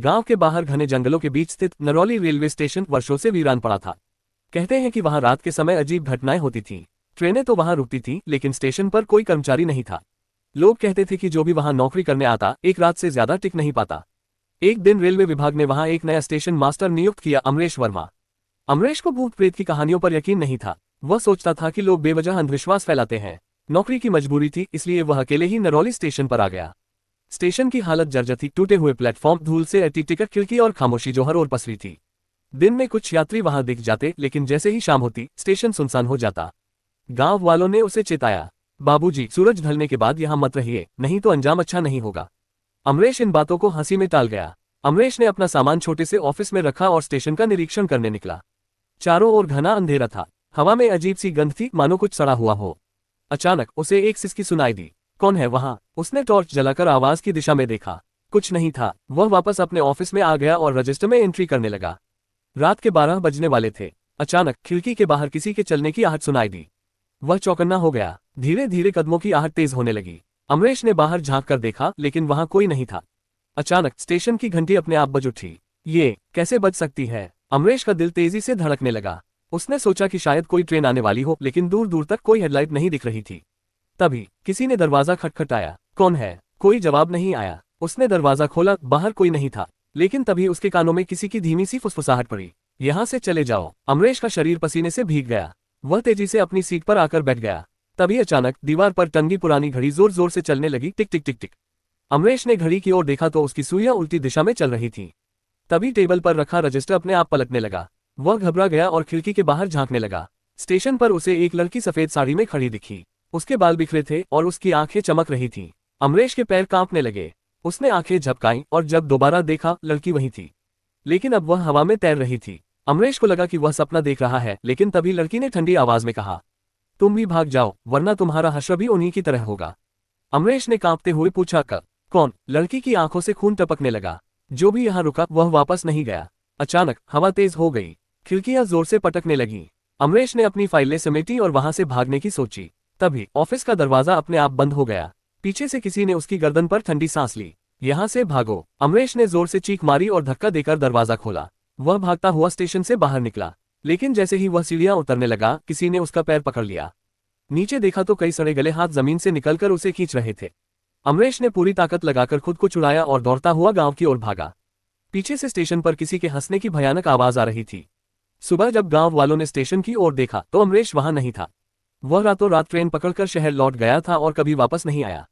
गांव के बाहर घने जंगलों के बीच स्थित नरौली रेलवे स्टेशन वर्षों से वीरान पड़ा था। कहते हैं कि वहां रात के समय अजीब घटनाएं होती थीं। ट्रेनें तो वहां रुकती थीं, लेकिन स्टेशन पर कोई कर्मचारी नहीं था। लोग कहते थे कि जो भी वहां नौकरी करने आता, एक रात से ज्यादा टिक नहीं पाता। एक दिन रेलवे विभाग ने वहां एक नया स्टेशन मास्टर नियुक्त किया, अमरेश वर्मा। अमरेश को भूत प्रेत की कहानियों पर यकीन नहीं था। वह सोचता था कि लोग बेवजह अंधविश्वास फैलाते हैं। नौकरी की मजबूरी थी, इसलिए वह अकेले ही नरौली स्टेशन पर आ गया। स्टेशन की हालत जर्जर थी, टूटे हुए प्लेटफॉर्म, धूल से अटी टिकट खिड़की और खामोशी जो हर ओर पसरी थी। दिन में कुछ यात्री वहां दिख जाते, लेकिन जैसे ही शाम होती स्टेशन सुनसान हो जाता। गांव वालों ने उसे चेताया, बाबूजी, सूरज ढलने के बाद यहां मत रहिए, नहीं तो अंजाम अच्छा नहीं होगा। अमरेश इन बातों को हंसी में टाल गया। अमरेश ने अपना सामान छोटे से ऑफिस में रखा और स्टेशन का निरीक्षण करने निकला। चारों ओर घना अंधेरा था। हवा में अजीब सी गंध थी, मानो कुछ सड़ा हुआ हो। अचानक उसे एक सिसकी सुनाई दी। कौन है वहां? उसने टॉर्च जलाकर आवाज की दिशा में देखा। कुछ नहीं था। वह वापस अपने ऑफिस में आ गया और रजिस्टर में एंट्री करने लगा। रात के 12 बजने वाले थे। अचानक खिड़की के बाहर किसी के चलने की आहट सुनाई दी। वह चौकन्ना हो गया। धीरे धीरे कदमों की आहट तेज होने लगी। अमरेश ने बाहर झांक कर देखा, लेकिन वहां कोई नहीं था। अचानक स्टेशन की घंटी अपने आप बज उठी। ये कैसे बज सकती है? अमरेश का दिल तेजी से धड़कने लगा। उसने सोचा कि शायद कोई ट्रेन आने वाली हो, लेकिन दूर दूर तक कोई हेडलाइट नहीं दिख रही थी। तभी किसी ने दरवाजा खटखटाया। कौन है? कोई जवाब नहीं आया। उसने दरवाजा खोला, बाहर कोई नहीं था। लेकिन तभी उसके कानों में किसी की धीमी सी फुसफुसाहट पड़ी। यहां से चले जाओ। अमरेश का शरीर पसीने से भीग गया। वह तेजी से अपनी सीट पर आकर बैठ गया। तभी अचानक दीवार पर टंगी पुरानी घड़ी जोर जोर से चलने लगी, टिक टिक टिक टिक। अमरेश ने घड़ी की ओर देखा तो उसकी सुइयां उल्टी दिशा में चल रही थी। तभी टेबल पर रखा रजिस्टर अपने आप पलटने लगा। वह घबरा गया और खिड़की के बाहर झांकने लगा। स्टेशन पर उसे एक लड़की सफेद साड़ी में खड़ी दिखी। उसके बाल बिखरे थे और उसकी आंखें चमक रही थीं। अमरेश के पैर कांपने लगे। उसने आंखें झपकाईं और जब दोबारा देखा, लड़की वही थी, लेकिन अब वह हवा में तैर रही थी। अमरेश को लगा कि वह सपना देख रहा है, लेकिन तभी लड़की ने ठंडी आवाज में कहा, तुम भी भाग जाओ, वरना तुम्हारा हश्र भी उन्हीं की तरह होगा। अमरेश ने कांपते हुए पूछा, कौन? लड़की की आंखों से खून टपकने लगा। जो भी यहाँ रुका वह वापस नहीं गया। अचानक हवा तेज हो गई। खिड़कियां जोर से पटकने लगीं। अमरेश ने अपनी फाइलें समेटी और वहां से भागने की सोची। तभी ऑफिस का दरवाजा अपने आप बंद हो गया। पीछे से किसी ने उसकी गर्दन पर ठंडी सांस ली। यहाँ से भागो! अमरेश ने जोर से चीख मारी और धक्का देकर दरवाजा खोला। वह भागता हुआ स्टेशन से बाहर निकला, लेकिन जैसे ही वह सीढ़ियां उतरने लगा, किसी ने उसका पैर पकड़ लिया। नीचे देखा तो कई सड़े गले हाथ जमीन से निकलकर उसे खींच रहे थे। अमरेश ने पूरी ताकत लगाकर खुद को छुड़ाया और दौड़ता हुआ गांव की ओर भागा। पीछे से स्टेशन पर किसी के हंसने की भयानक आवाज आ रही थी। सुबह जब गांव वालों ने स्टेशन की ओर देखा तो अमरेश वहां नहीं था। वह रातों रात ट्रेन पकड़कर शहर लौट गया था और कभी वापस नहीं आया।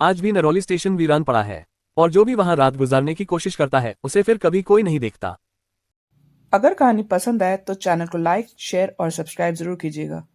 आज भी नरौली स्टेशन वीरान पड़ा है, और जो भी वहां रात गुजारने की कोशिश करता है, उसे फिर कभी कोई नहीं देखता। अगर कहानी पसंद आए तो चैनल को लाइक, शेयर और सब्सक्राइब जरूर कीजिएगा।